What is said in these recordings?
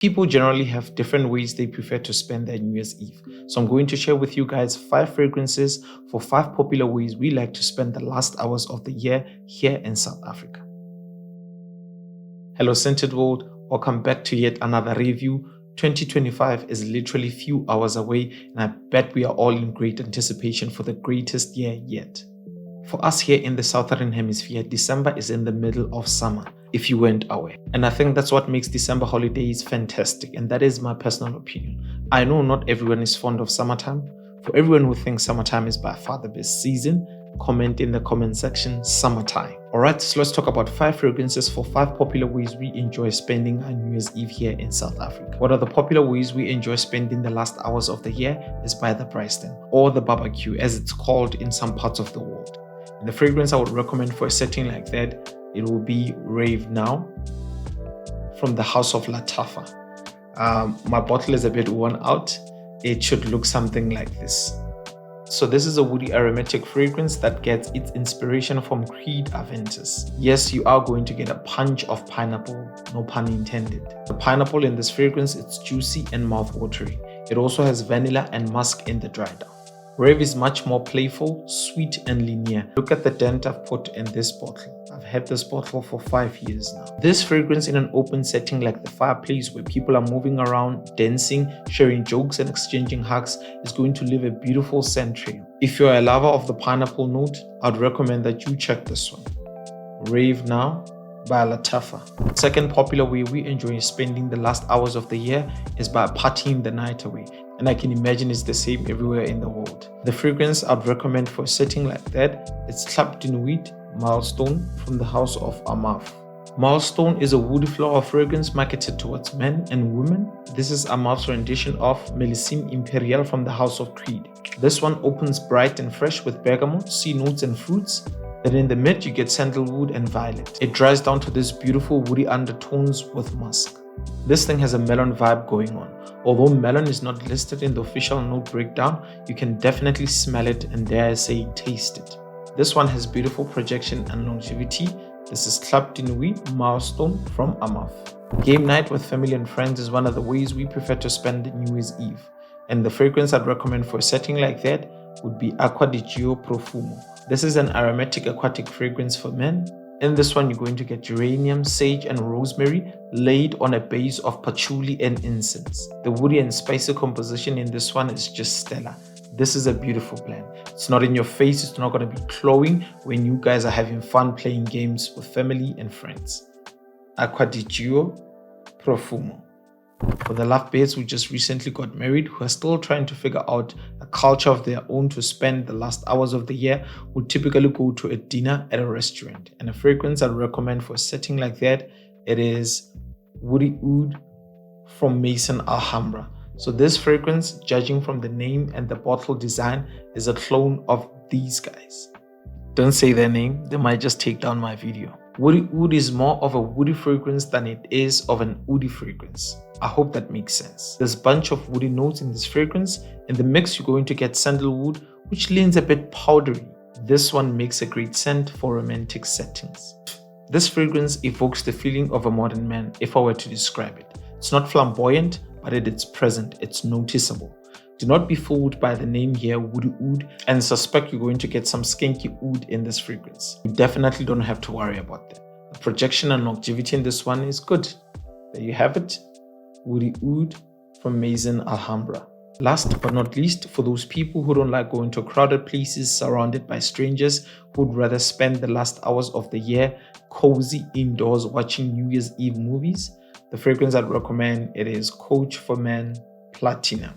People generally have different ways they prefer to spend their New Year's Eve. So I'm going to share with you guys 5 fragrances for 5 popular ways we like to spend the last hours of the year here in South Africa. Hello Scented World, welcome back to yet another review. 2025 is literally few hours away, and I bet we are all in great anticipation for the greatest year yet. For us here in the Southern Hemisphere, December is in the middle of summer, if you weren't aware. And I think that's what makes December holidays fantastic, and that is my personal opinion. I know not everyone is fond of summertime. For everyone who thinks summertime is by far the best season, comment in the comment section, summertime. Alright, so let's talk about 5 fragrances for 5 popular ways we enjoy spending our New Year's Eve here in South Africa. What are the popular ways we enjoy spending the last hours of the year is by the Bryston, or the barbecue as it's called in some parts of the world. And the fragrance I would recommend for a setting like that, it will be Rave Now from the house of Lattafa. My bottle is a bit worn out. It should look something like this. So this is a woody aromatic fragrance that gets its inspiration from Creed Aventus. Yes, you are going to get a punch of pineapple, no pun intended. The pineapple in this fragrance, it's juicy and mouth-watering. It also has vanilla and musk in the dry down. Rave is much more playful, sweet and linear. Look at the dent I've put in this bottle. I've had this bottle for 5 years now. This fragrance in an open setting like the fireplace where people are moving around, dancing, sharing jokes and exchanging hugs is going to leave a beautiful scent trail. If you're a lover of the pineapple note, I'd recommend that you check this one. Rave Now by Lattafa. Second popular way we enjoy spending the last hours of the year is by partying the night away. And I can imagine it's the same everywhere in the world. The fragrance I'd recommend for a setting like that is Club de Nuit Milestone from the house of Armaf. Milestone is a woody flower fragrance marketed towards men and women. This is Armaf's rendition of Melissime Imperial from the house of Creed. This one opens bright and fresh with bergamot, sea notes and fruits. Then in the mid you get sandalwood and violet. It dries down to this beautiful woody undertones with musk. This thing has a melon vibe going on. Although melon is not listed in the official note breakdown, you can definitely smell it and dare I say taste it. This one has beautiful projection and longevity. This is Club de Nuit Milestone from Armaf. Game night with family and friends is one of the ways we prefer to spend the New Year's Eve. And the fragrance I'd recommend for a setting like that would be Acqua Profumo. This is an aromatic aquatic fragrance for men. In this one, you're going to get geranium, sage, and rosemary laid on a base of patchouli and incense. The woody and spicy composition in this one is just stellar. This is a beautiful blend. It's not in your face, it's not going to be cloying when you guys are having fun playing games with family and friends. Acqua Profumo. For the lovebirds who just recently got married, who are still trying to figure out a culture of their own to spend the last hours of the year, would typically go to a dinner at a restaurant. And a fragrance I'd recommend for a setting like that, it is Woody Oud from Maison Alhambra. So this fragrance, judging from the name and the bottle design, is a clone of these guys. Don't say their name, they might just take down my video. Woody Oud is more of a woody fragrance than it is of an woody fragrance. I hope that makes sense. There's a bunch of woody notes in this fragrance. In the mix, you're going to get sandalwood, which leans a bit powdery. This one makes a great scent for romantic settings. This fragrance evokes the feeling of a modern man, if I were to describe it. It's not flamboyant, but it's present, it's noticeable. Do not be fooled by the name here, Woody Oud, and suspect you're going to get some skanky oud in this fragrance. You definitely don't have to worry about that. The projection and longevity in this one is good. There you have it, Woody Oud from Maison Alhambra. Last but not least, for those people who don't like going to crowded places surrounded by strangers, who would rather spend the last hours of the year cozy indoors watching New Year's Eve movies, the fragrance I'd recommend, it is Coach for Men Platinum.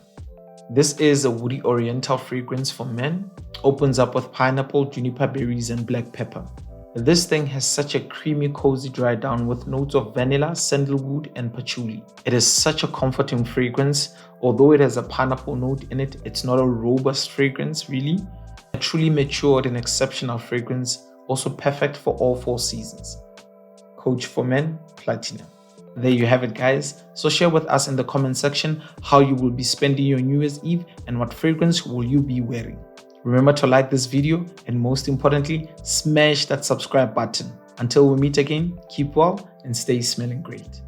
This is a woody oriental fragrance for men. Opens up with pineapple, juniper berries, and black pepper. This thing has such a creamy, cozy dry down with notes of vanilla, sandalwood, and patchouli. It is such a comforting fragrance. Although it has a pineapple note in it, it's not a robust fragrance really. A truly matured and exceptional fragrance, also perfect for all 4 seasons. Coach for Men Platinum. There you have it, guys. So share with us in the comment section how you will be spending your New Year's Eve and what fragrance will you be wearing. Remember to like this video and most importantly, smash that subscribe button. Until we meet again, keep well and stay smelling great.